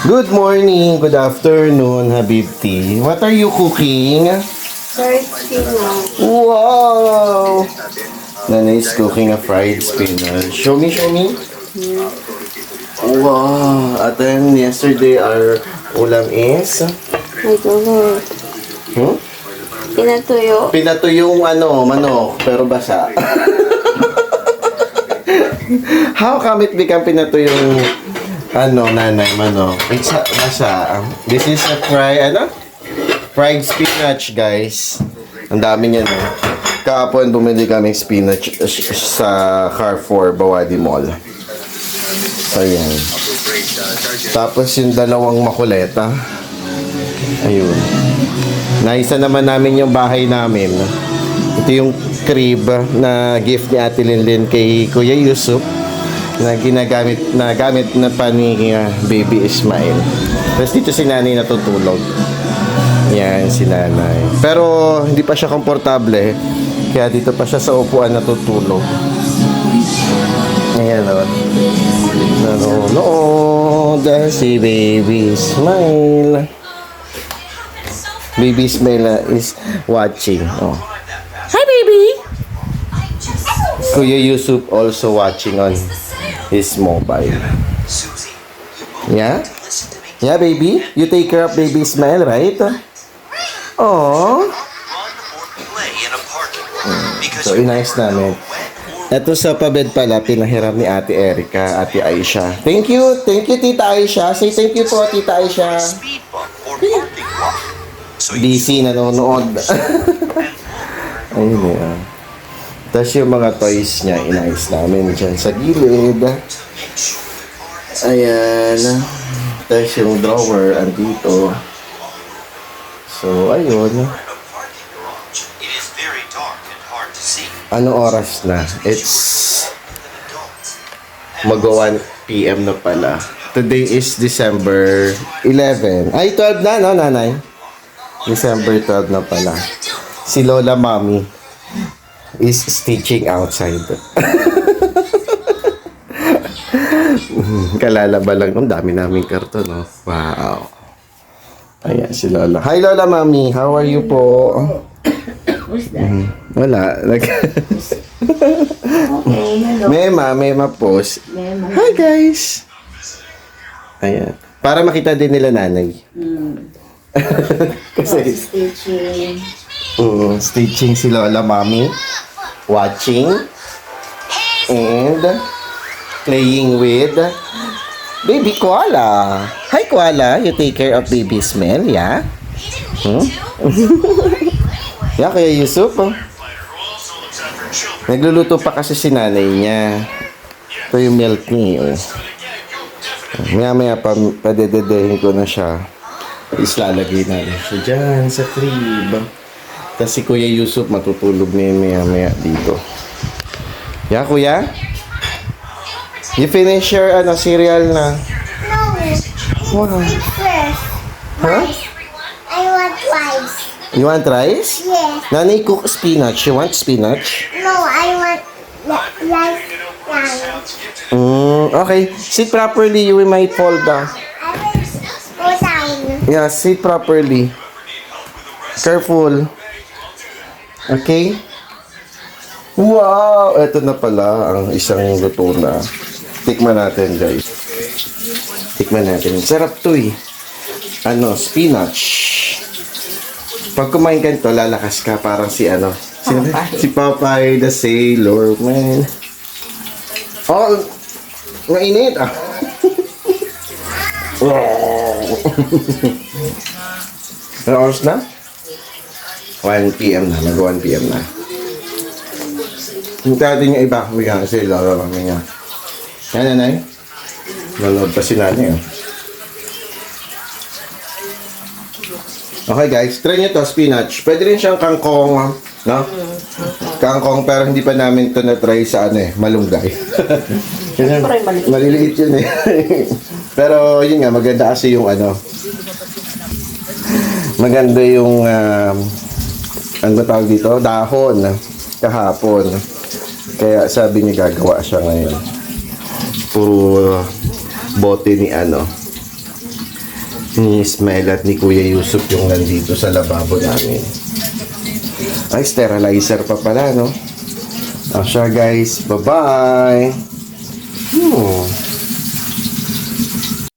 Good morning, good afternoon, Habibti. What are you cooking? Fried spinach. Wow! Nana is cooking a fried spinach. Show me, show me. Wow! At then, yesterday our ulam is... I don't know. Hmm? Pinatuyo. Pinatuyong manok, pero basa. How come it become pinatuyong nanay, manok? It's basa. This is a fried spinach, guys. Ang dami niya, no? Kahapon bumili kami spinach sa Carrefour, Bawadi Mall. So, yan. Tapos yung dalawang makuleta. Ayun. Naisa naman namin yung bahay namin. Ito yung crib na gift ni Ate Linlin kay Kuya Yusuf na gamit na pa ni Baby Ismail. Tapos dito si nanay natutulog. Yan, si nanay. Pero hindi pa siya komportable. Kaya dito pa siya sa upuan natutulog. Ayan o. Nanonood si Baby Ismail. Baby Ismail is watching. Oh. Hi, baby! Kuya Yusuf also watching on his mobile. Yeah? Yeah, baby? You take care of Baby Ismail, right? Oh. So, inayos namin. Ito sa pabed pala, pinahiram ni Ate Erica, Ate Aisha. Thank you, Tita Aisha. Say thank you po, Tita Aisha. Busy, nanonood. Ayun yan. Tapos yung mga toys niya, inayos namin dyan sa gilid. Ayan. Tapos yung drawer, andito. So, ayun. Ano oras na? It's mag-1 PM na pala. Today is December 11. Ay, 12 na, no, nanay? December 12 na pala. Si Lola Mommy is stitching outside. Kalalaba lang. Ang dami naming karton, no? Wow. Ayan, si Lola. Hi, Lola Mommy. How are you po? What's that? Wala. Okay, hello. Mema post. Mema. Hi, guys. Ayan. Para makita din nila nanay. Kasi Stitching. stitching si Lola Mommy, watching, and playing with Baby Koala. Hi, Koala. You take care of Baby Ismail, yeah? Yeah, Kuya Yusuf. Nagluluto pa kasi si nanay niya. Ito yung milk niya. Maya-maya pa, padededehin ko na siya. Islalagay natin siya dyan sa crib. Tapos si Kuya Yusuf matutulog na yun maya dito. Yeah, Kuya? You finish your cereal na? No. Wow. First. Huh? I want rice. You want rice? Yes. Nanay cook spinach. You want spinach? No, I want rice. Okay. Sit properly. You might fall down. I will go down. Yeah, sit properly. Careful. Okay? Wow! Ito na pala ang isang luto na. Tikman natin, guys. Tikman natin. Sarap to eh. Spinach. Pag kumain ka nito, lalakas ka. Parang si si Popeye the Sailor Man. Oh, mainit ah. Ano oras na? 1 PM na. Mag-1 PM na. Hintayin natin yung iba. Bigyan kasi lalabang niya. Yan, nanay. Nanood pa si nanay. Okay, guys. Try nyo to, spinach. Pwede rin siyang kangkong, no? Kangkong, pero hindi pa namin to na-try sa malunggay. Kasi maliliit yun eh. Pero yun nga, maganda kasi yung maganda yung ang tawag dito, dahon kahapon. Kaya sabi niya gagawa siya ngayon. Puro bote ni ni Ismael at ni Kuya Yusuf yung nandito sa lababo namin. Ay, sterilizer pa pala, no? Siya guys, bye-bye!